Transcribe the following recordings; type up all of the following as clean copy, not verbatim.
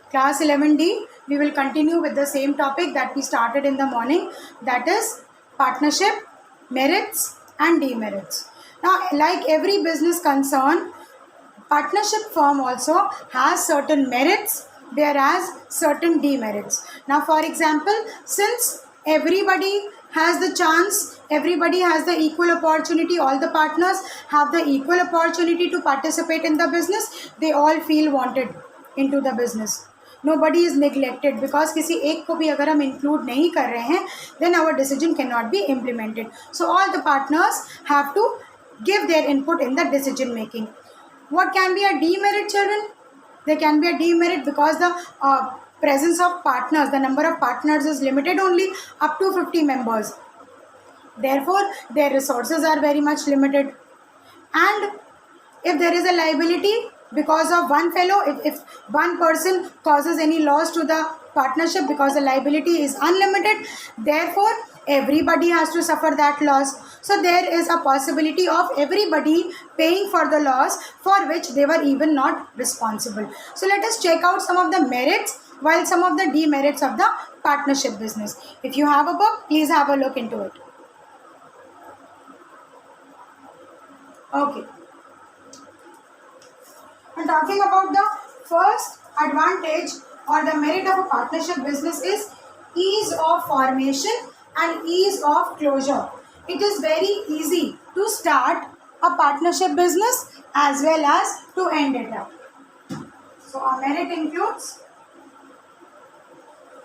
Class 11D, we will continue with the same topic that we started in the morning, that is partnership, merits and demerits. Now, like every business concern, partnership firm also has certain merits whereas certain demerits. Now, for example, since everybody has the chance, everybody has the equal opportunity, all the partners have the equal opportunity to participate in the business, they all feel wanted into the business. Nobody is neglected, because किसी एक को भी अगर हम include नहीं कर रहे हैं, then our decision cannot be implemented. So all the partners have to give their input in the decision making. What can be a demerit, children? There can be a demerit because the presence of partners, the number of partners is limited only up to 50 members. Therefore, their resources are very much limited. And if there is a liability because of one fellow, if one person causes any loss to the partnership, because the liability is unlimited, therefore everybody has to suffer that loss. So there is a possibility of everybody paying for the loss for which they were even not responsible. So let us check out some of the merits while some of the demerits of the partnership business. If you have a book, please have a look into it. Okay. And talking about the first advantage or the merit of a partnership business is ease of formation and ease of closure. It is very easy to start a partnership business as well as to end it up. So our merit includes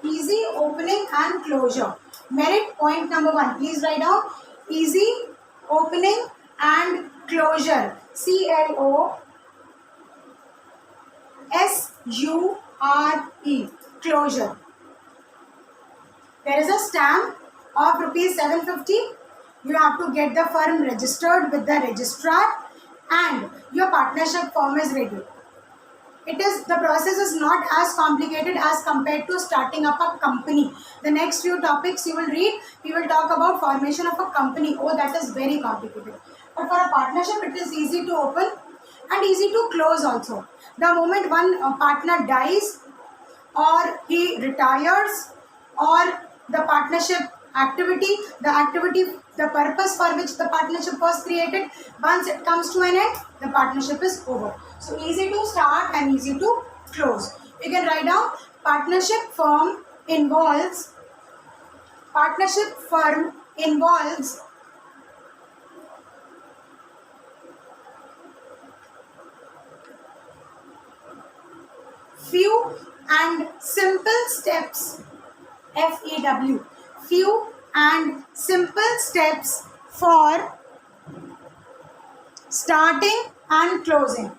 easy opening and closure. Merit point number 1. Please write down easy opening and closure. CLOSURE. Closure. There is a stamp of rupees 750. You have to get the firm registered with the registrar and your partnership firm is ready. The process is not as complicated as compared to starting up a company. The next few topics you will read, we will talk about formation of a company. Oh, that is very complicated. But for a partnership, it is easy to open and easy to close also. The moment one partner dies or he retires, or the partnership activity, the purpose for which the partnership was created, once it comes to an end, the partnership is over. So easy to start and easy to close. You can write down partnership firm involves few and simple steps, FEW, few and simple steps for starting and closing.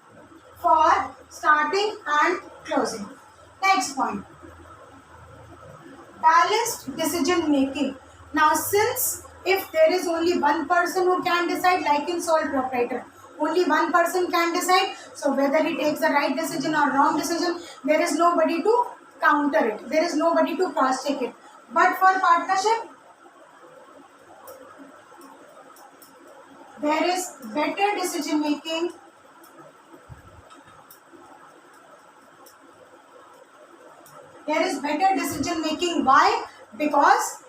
Next point, balanced decision making. Now, since if there is only one person who can decide, like in sole proprietor, only one person can decide, so whether he takes the right decision or wrong decision, there is nobody to counter it, there is nobody to cross check it. But for partnership, there is better decision making, Why? Because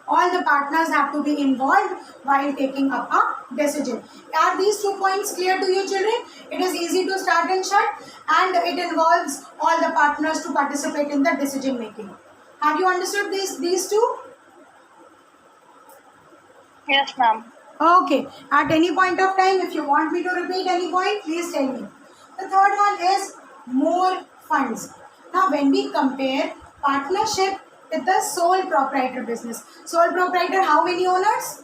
all the partners have to be involved while taking up a decision. Are these 2 points clear to you, children? It is easy to start and shut, and it involves all the partners to participate in the decision making. Have you understood these two? Yes, ma'am. Okay. At any point of time, if you want me to repeat any point, please tell me. The third one is more funds. Now, when we compare partnership with the sole proprietor business, sole proprietor, how many owners?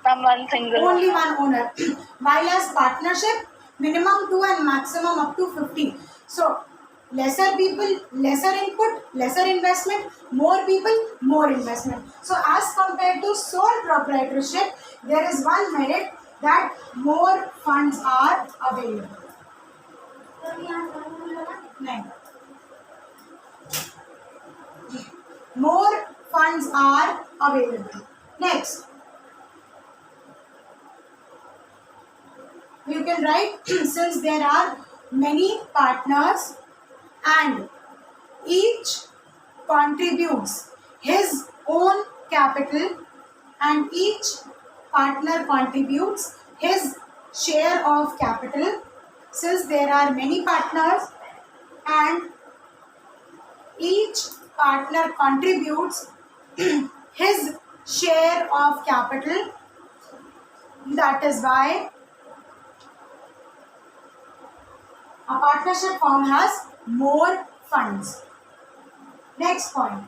One single. Only one owner. While as partnership, minimum 2 and maximum up to 50. So, lesser people, lesser input, lesser investment, more people, more investment. So, as compared to sole proprietorship, there is one merit that more funds are available. More funds are available. Next, you can write since there are many partners and each contributes his own capital and each partner contributes his share of capital. Since there are many partners and each partner contributes his share of capital, that is why a partnership firm has more funds. Next point,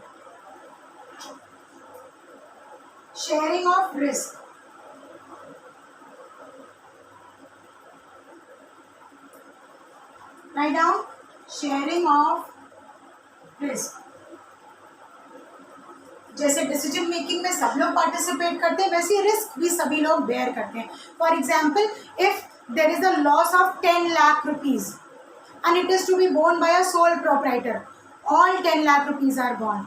sharing of risk. Write down sharing of risk. जैसे decision making में सब लोग participate करते हैं, वैसे risk भी सभी लोग बेयर करते हैं. For example, if there is a loss of 10 lakh rupees and it is to be borne by a sole proprietor, all 10 lakh rupees are gone.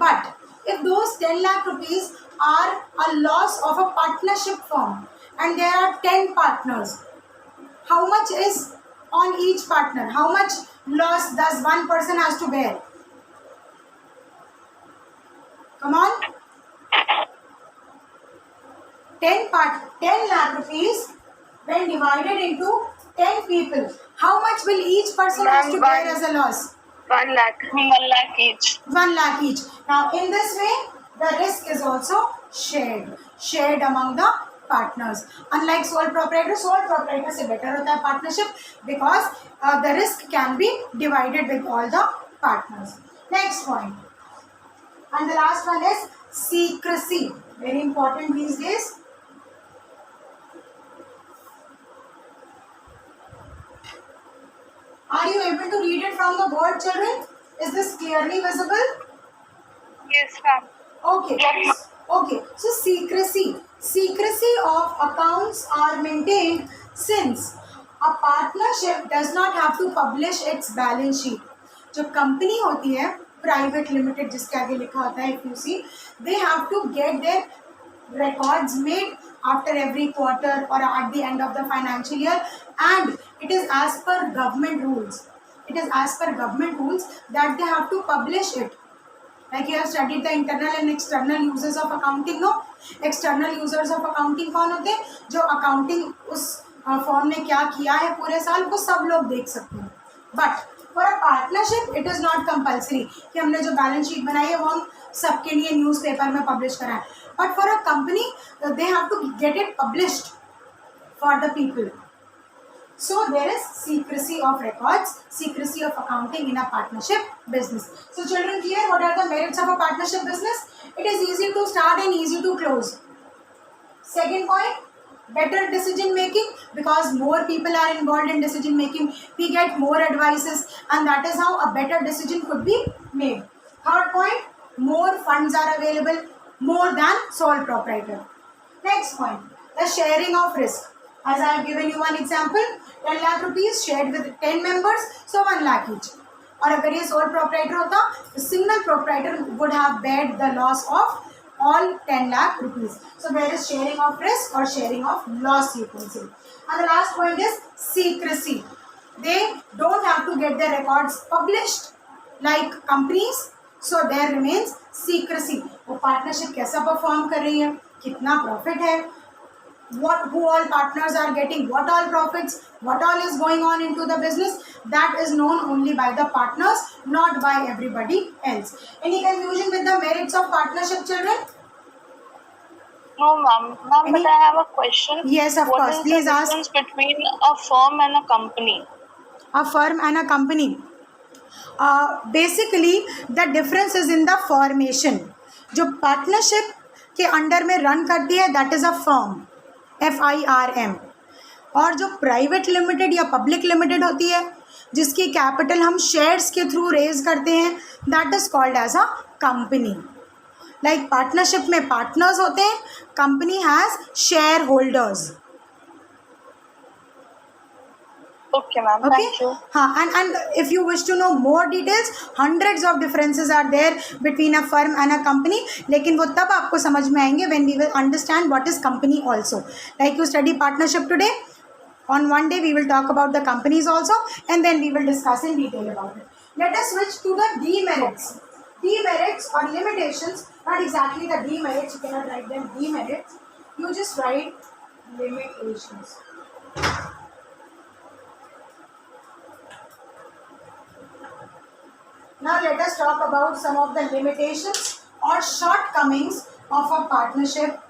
But if those 10 lakh rupees are a loss of a partnership firm and there are 10 partners, how much is on each partner? How much loss does one person has to bear? Come on. 10 lakh rupees when divided into 10 people, how much will each person has to bear as a loss? 1 lakh. 1 lakh each. 1 lakh each. Now in this way the risk is also shared among the partners. Unlike sole proprietor से better होता है partnership because the risk can be divided with all the partners. Next point, and the last one is secrecy. Very important these days. Are you able to read it from the board, children? Is this clearly visible? Yes, ma'am. Okay. Okay. So secrecy of accounts are maintained since a partnership does not have to publish its balance sheet. जो company होती है private limited, जिसके आगे लिखा होता है, if you see, they have to get their records made after every quarter or at the end of the financial year, and it is as per government rules. It is as per government rules that they have to publish it. Like you have studied the internal and external users of accounting, no? External users of accounting कौन होते हैं? जो accounting उस form ने क्या किया है पूरे साल, वो सब लोग देख सकते हैं. But for a partnership it is not compulsory कि हमने जो बैलेंस शीट बनाई है वो हम सबके लिए न्यूज़पेपर में पब्लिश कराएं. But for a company they have to get it published for the people. So there is secrecy of records, secrecy of accounting in a partnership business. So children, clear what are the merits of a partnership business? It is easy to start and easy to close. Second point, better decision making, because more people are involved in decision making, we get more advices, and that is how a better decision could be made. Third point, more funds are available, more than sole proprietor. Next point, the sharing of risk. As I have given you one example, 10 lakh rupees shared with 10 members, so 1 lakh each. और अगर ये sole proprietor होता, the single proprietor would have bared the loss of all 10 lakh rupees. So there is sharing of risk or sharing of loss, you can say. And the last point is secrecy. They don't have to get their records published like companies, so there remains secrecy. वो partnership कैसा perform कर रही है, कितना profit है, who all partners are getting what all profits, what all is going on into the business, that is known only by the partners, not by everybody else. Any confusion with the merits of partnership, children? No, ma'am. Ma'am, but I have a question. Yes, of course. What is Please the ask. difference between a firm and a company? A firm and a company. Basically, the difference is in the formation. जो partnership के under में run करती है, that is a firm, FIRM. और जो private limited या public limited होती है, जिसकी कैपिटल हम शेयर्स के थ्रू रेज करते हैं, that is called as a company. Like partnership में पार्टनर्स होते हैं, company has shareholders. Okay, ma'am. Okay. Thank you. हाँ, and if you wish to know more details, hundreds of differences are there between a firm and a company. लेकिन वो तब आपको समझ में आएंगे when we will understand what is company also. Like you study partnership today, On one day we will talk about the companies also, and then we will discuss in detail about it. Let us switch to the demerits. Demerits or limitations, not exactly the demerits, you cannot write them demerits, you just write limitations. Now let us talk about some of the limitations or shortcomings of a partnership.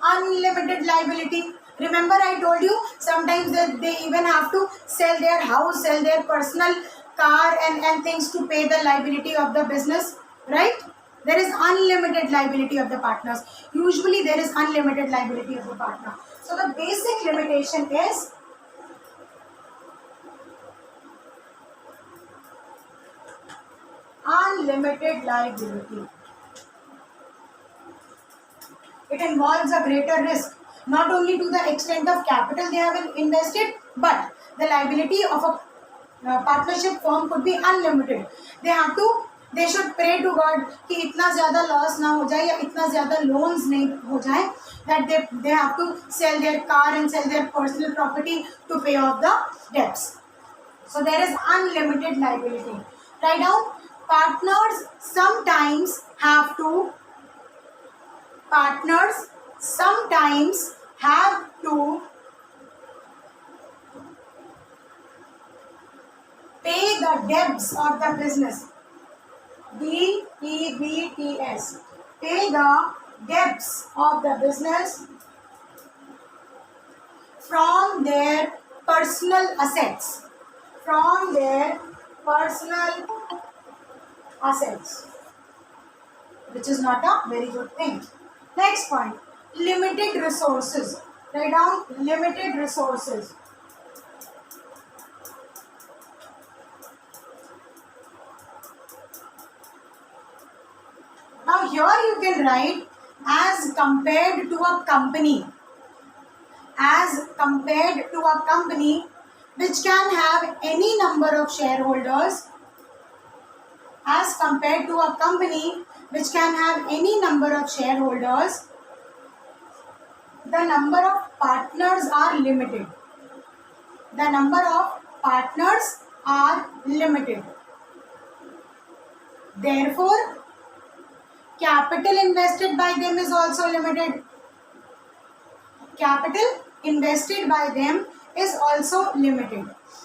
Unlimited liability. Remember I told you sometimes they even have to sell their house, sell their personal car and things to pay the liability of the business, right? There is unlimited liability of the partners. Usually there is unlimited liability of the partner. So the basic limitation is unlimited liability. It involves a greater risk, not only to the extent of capital they have invested, but the liability of a partnership firm could be unlimited. They should pray to God कि इतना ज़्यादा loss ना हो जाए या इतना ज़्यादा loans नहीं हो जाए that they have to sell their car and sell their personal property to pay off the debts. So there is unlimited liability. Write down, partners sometimes have to pay the debts of the business. DEBTS. Pay the debts of the business from their personal assets. Which is not a very good thing. Next point, limited resources. Write down limited resources. Now here you can write as compared to a company. As compared to a company which can have any number of shareholders. As compared to a company which can have any number of shareholders, the number of partners are limited. Therefore, capital invested by them is also limited.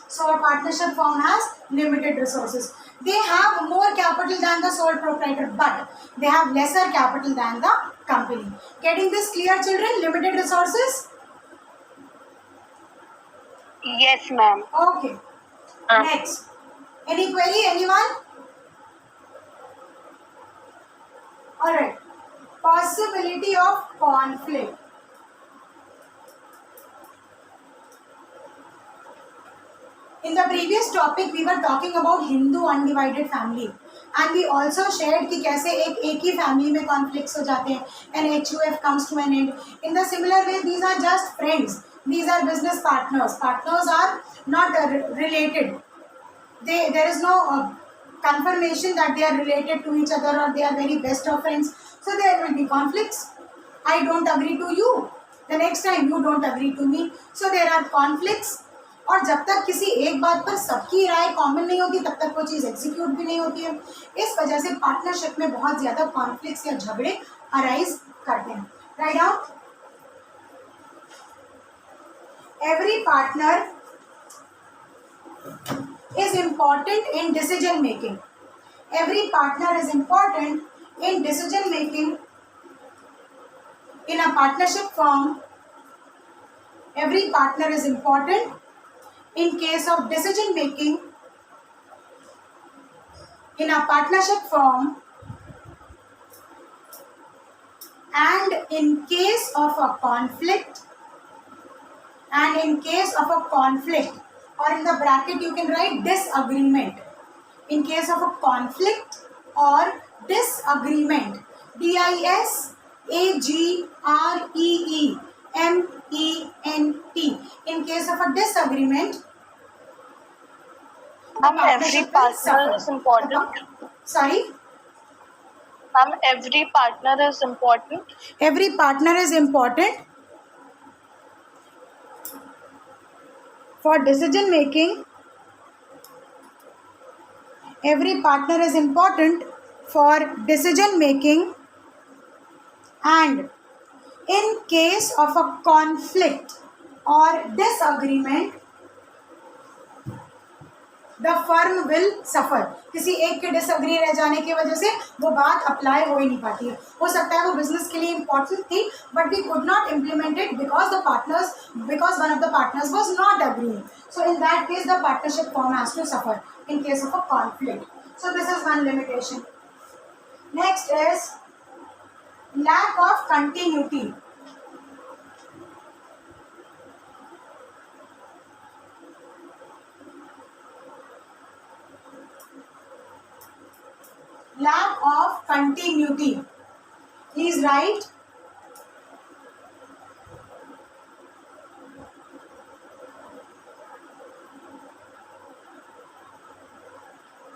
So a partnership firm has limited resources. They have more capital than the sole proprietor, but they have lesser capital than the company. Getting this clear, children? Limited resources? Yes, ma'am. Okay. Next. Any query? Anyone? Alright. Possibility of conflict. In the previous topic, we were talking about Hindu undivided family, and we also shared कि कैसे एक ही family में conflicts हो जाते हैं and HUF comes to an end. In the similar way, these are just friends. These are business partners. Partners are not related. There is no confirmation that they are related to each other or they are very best of friends. So there will be conflicts. I don't agree to you. The next time you don't agree to me. So there are conflicts. और जब तक किसी एक बात पर सबकी राय common नहीं होती तब तक वो चीज़ एग्जीक्यूट भी नहीं होती है. इस वजह से पार्टनरशिप में बहुत ज़्यादा कॉन्फ्लिक्ट्स या झगड़े अराइज करते हैं. Write down. Every partner is important in decision making. Every partner is important in decision making in a partnership firm. Every partner is important in case of decision making in a partnership firm, and in case of a conflict, or in the bracket you can write disagreement. In case of a conflict or disagreement, DISAGREEMENT. In case of a disagreement, Every partner is important. Sorry? Every partner is important. Every partner is important For decision making, every partner is important for decision making, and in case of a conflict or disagreement, the firm will suffer. किसी एक के disagree रह जाने की वजह से वो बात अप्लाई हो ही नहीं पाती है. हो सकता है वो बिजनेस के लिए इंपॉर्टेंट थी, but we could not implement it because one of the partners was not agreeing. So in that case the partnership form has to suffer in case of a conflict. So this is one limitation. Next is lack of continuity. Lack of continuity. Please write.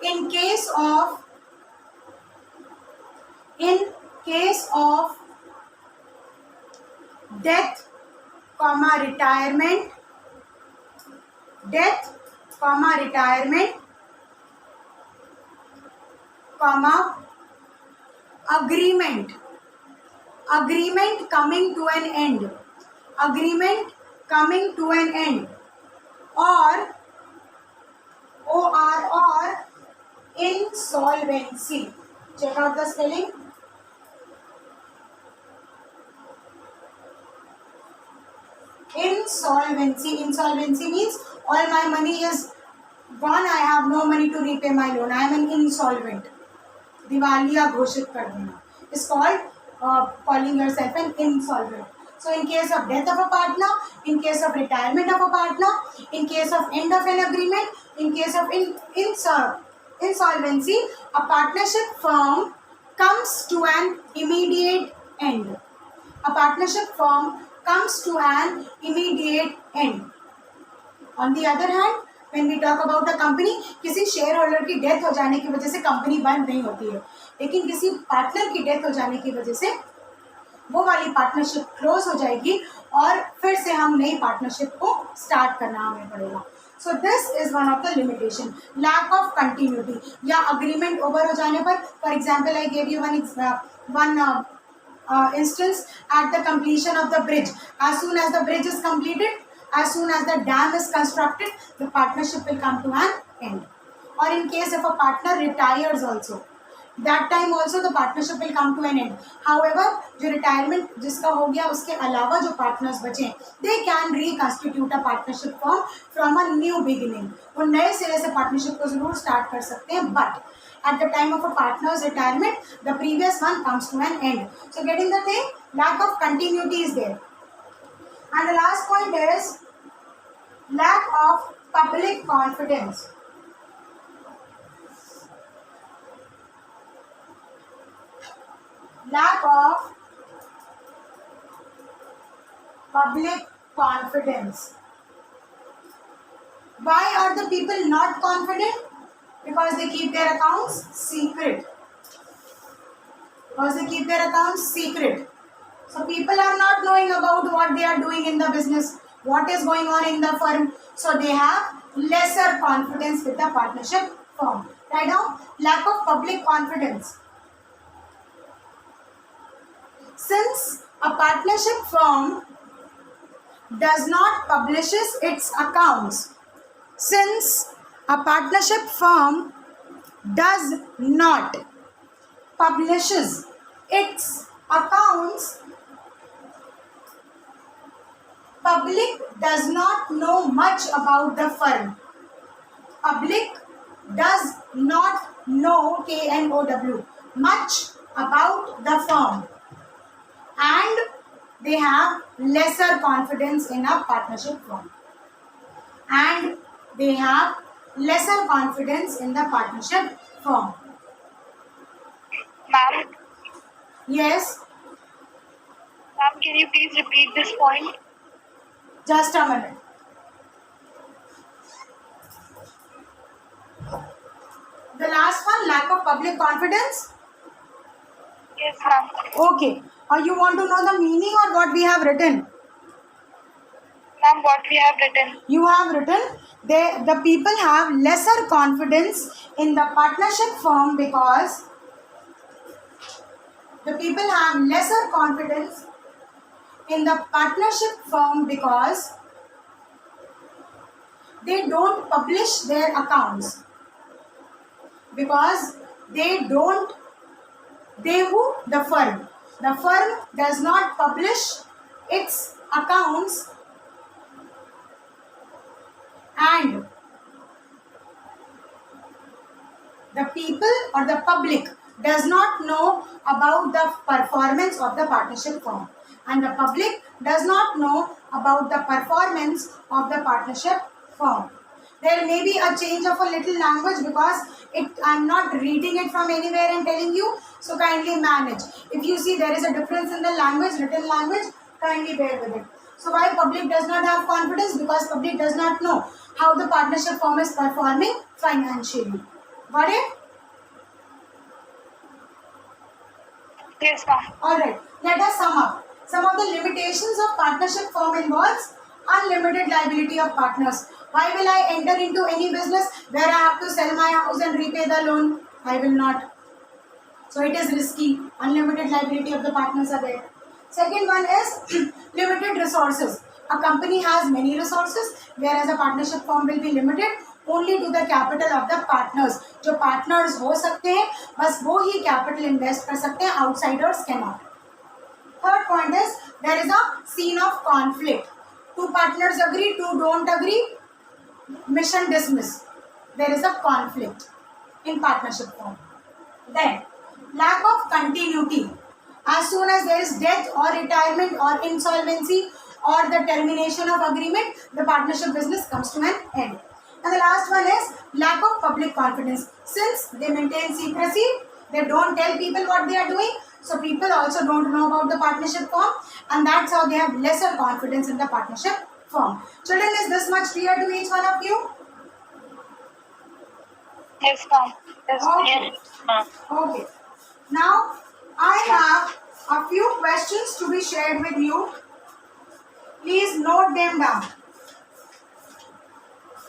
In case of death, retirement, agreement coming to an end, or insolvency. Check out the spelling. Insolvency means all my money is gone, I have no money to repay my loan, I am an insolvent. दिवालिया घोषित कर देना is called calling yourself an insolvent. So in case of death of a partner, in case of retirement of a partner, in case of end of an agreement, in case of insolvency, a partnership firm comes to an immediate end. A partnership firm comes to an immediate end. On the other hand, when we talk about a company, किसी share holder की death हो जाने की वजह से company बंद नहीं होती है, लेकिन किसी पार्टनर की डेथ हो जाने की वजह से वो वाली पार्टनरशिप क्लोज हो जाएगी और फिर से हम नई पार्टनरशिप को स्टार्ट करना हमें पड़ेगा. So this is one of the limitation, lack of continuity. या अग्रीमेंट ओवर हो जाने पर, for example I gave you one instance at the completion of the bridge. As soon as the bridge is completed, as soon as the dam is constructed, the partnership will come to an end. Or in case if a partner retires also, that time also the partnership will come to an end. However, जो retirement जिसका हो गया उसके अलावा जो partners बचे, they can reconstitute a partnership firm from a new beginning. वो नए सिरे से partnership को जरूर start कर सकते हैं, but at the time of a partner's retirement, the previous one comes to an end. So getting the thing, lack of continuity is there. And the last point is lack of public confidence. Lack of public confidence. Why are the people not confident? Because they keep their accounts secret. So people are not knowing about what they are doing in the business, what is going on in the firm. So they have lesser confidence with the partnership firm. Right now, lack of public confidence. Since a partnership firm does not publishes its accounts, since a partnership firm does not publishes its accounts, public does not know much about the firm. Public does not know, KNOW, much about the firm, and they have lesser confidence in a partnership firm. And they have lesser confidence in the partnership firm. Ma'am, Yes, ma'am, can you please repeat this point? just a minute. The last one, lack of public confidence. Yes, ma'am. Okay. You want to know the meaning or what we have written? Ma'am, what we have written. You have written the people have lesser confidence in the partnership firm because the people have lesser confidence in the partnership firm because they don't publish their accounts. Because they don't, they who? The firm. The firm does not publish its accounts and the people or the public does not know about the performance of the partnership firm, and the public does not know about the performance of the partnership firm. There may be a change of a little language because I'm not reading it from anywhere and telling you, so kindly manage. If you see there is a difference in the language, written language, kindly bear with it. So why public does not have confidence? Because public does not know how the partnership firm is performing financially. Got it? Yes, ma'am. Alright, let us sum up. Some of the limitations of partnership firm involves unlimited liability of partners. Why will I enter into any business where I have to sell my house and repay the loan? I will not. So it is risky. Unlimited liability of the partners are there. Second one is limited resources. A company has many resources, whereas a partnership firm will be limited only to the capital of the partners. जो partners हो सकते हैं, बस वो ही capital invest कर सकते हैं. Outsiders cannot. Third point is there is a scene of conflict. Two partners agree, two don't agree. Mission dismiss. There is a conflict in partnership firm. Then lack of continuity. As soon as there is death or retirement or insolvency or the termination of agreement, the partnership business comes to an end. And the last one is lack of public confidence. Since they maintain secrecy, they don't tell people what they are doing, so people also don't know about the partnership firm, and that's how they have lesser confidence in the partnership firm. Children, is this much clear to each one of you? Yes, ma'am. Yes, Okay. ma'am. Okay. Now, I have a few questions to be shared with you. Please note them down.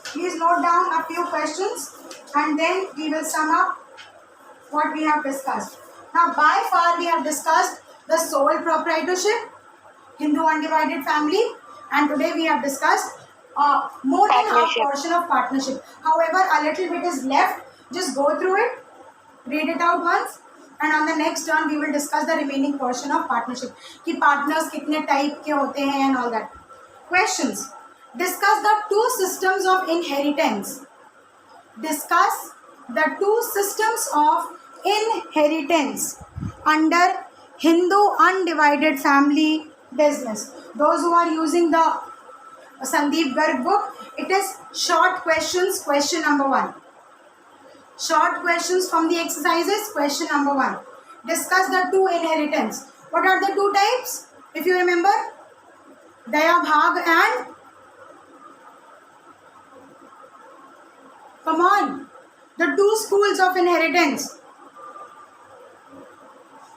Please note down a few questions and then we will sum up what we have discussed. Now, by far we have discussed the sole proprietorship, Hindu undivided family, and today we have discussed more than half Partnership. portion of partnership. However, a little bit is left. Just go through it, read it out once, and on the next turn we will discuss the remaining portion of partnership. कि partners कितने type के होते हैं and all that. Questions. Discuss the two systems of inheritance. Discuss the two systems of inheritance under Hindu undivided family business. Those who are using the Sandeep Garg book, it is short questions. Question number 1. Short questions from the exercises. Question number 1. Discuss the two inheritance. What are the two types? If you remember, Daya Bhag and, come on, the two schools of inheritance.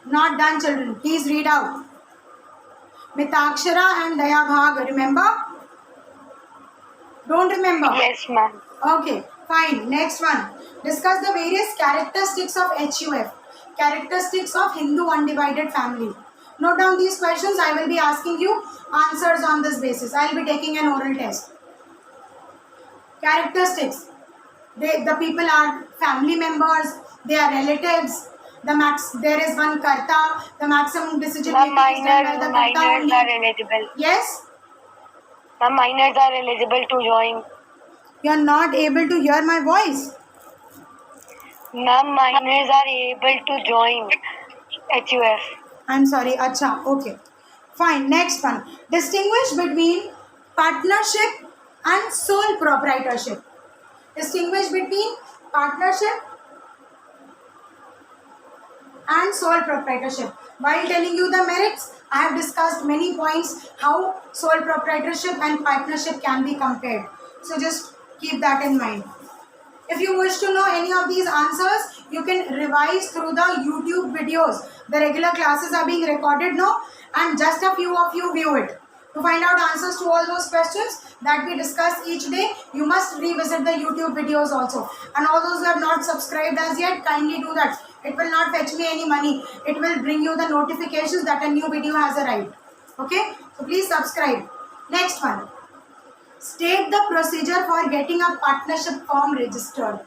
Not done, children. Please read out. Mitakshara and Daya Bhag. Remember? Don't remember? Yes, ma'am. Okay, fine. Next one. Discuss the various characteristics of HUF. Characteristics of Hindu undivided family. Note down these questions. I will be asking you answers on this basis. I will be taking an oral test. Characteristics. The people are family members. They are relatives. There is one karta. The maximum decision making is done by the karta Minors only. are eligible. Yes? Ma'am, minors are eligible to join. You are not able to hear my voice. Ma'am, minors are able to join HUF. I'm sorry. Acha. Okay. Fine. Next one. Distinguish between partnership and sole proprietorship. Distinguish between partnership and sole proprietorship. While telling you the merits, I have discussed many points how sole proprietorship and partnership can be compared. So just keep that in mind. If you wish to know any of these answers, you can revise through the YouTube videos. The regular classes are being recorded now and just a few of you view it. To find out answers to all those questions that we discuss each day, you must revisit the YouTube videos also. And all those who have not subscribed as yet, kindly do that. It will not fetch me any money. It will bring you the notifications that a new video has arrived. Okay? So please subscribe. Next one. State the procedure for getting a partnership form registered.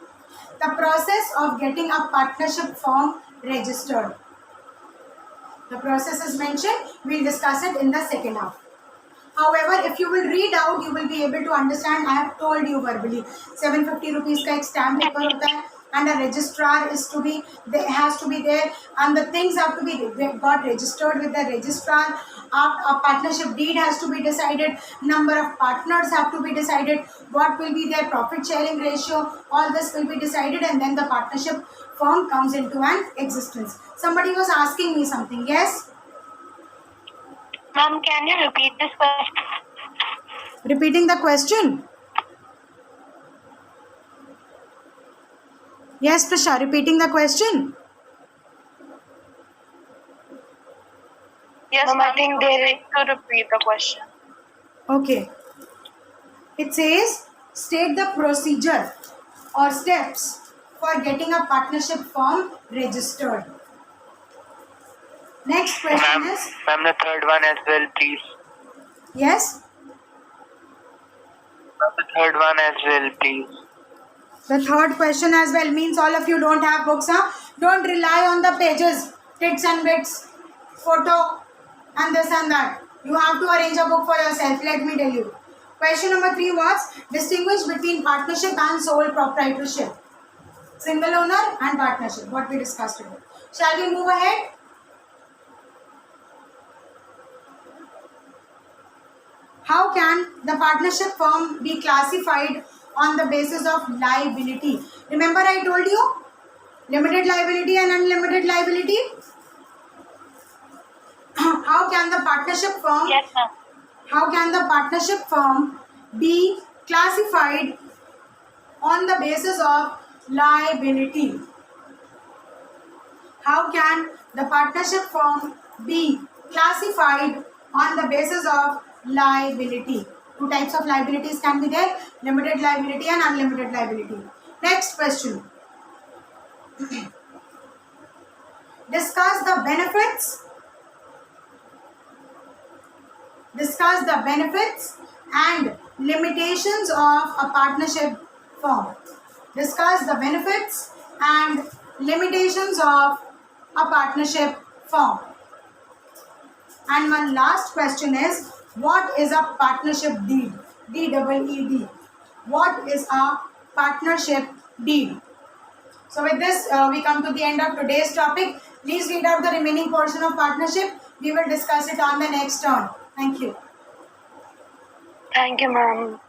The process of getting a partnership form registered. The process is mentioned. We'll discuss it in the second half. However, if you will read out, you will be able to understand. I have told you verbally. 750 rupees का एक stamp paper होता है, and a registrar has to be there, and the things have to be got registered with the registrar. A partnership deed has to be decided. Number of partners have to be decided. What will be their profit sharing ratio? All this will be decided, and then the partnership firm comes into an existence. Somebody was asking me something. Yes. Ma'am, can you repeat this question? Repeating the question. Yes, Prasha, repeating the question. Yes, ma'am, I think they need to repeat the question. Okay. It says, state the procedure or steps for getting a partnership firm registered. Next question is... Ma'am, the third one as well, please. Yes? The third one as well, please. The third question as well means all of you don't have books, huh? Don't rely on the pages, tits and bits, photo and this and that. You have to arrange a book for yourself, let me tell you. Question number 3 was, distinguish between partnership and sole proprietorship. Single owner and partnership, what we discussed today. Shall we move ahead? How can the partnership firm be classified on the basis of liability? Remember I told you? Limited liability and unlimited liability. How can the partnership firm... Yes, ma'am. How can the partnership firm be classified on the basis of liability? How can the partnership firm be classified on the basis of liability? 2 types of liabilities can be there, limited liability and unlimited liability. Next question. Discuss the benefits and limitations of a partnership firm. Discuss the benefits and limitations of a partnership firm. And one last question is, what is a partnership deed? D-double-E-D. What is a partnership deed? So with this, we come to the end of today's topic. Please read out the remaining portion of partnership. We will discuss it on the next turn. Thank you. Thank you, ma'am.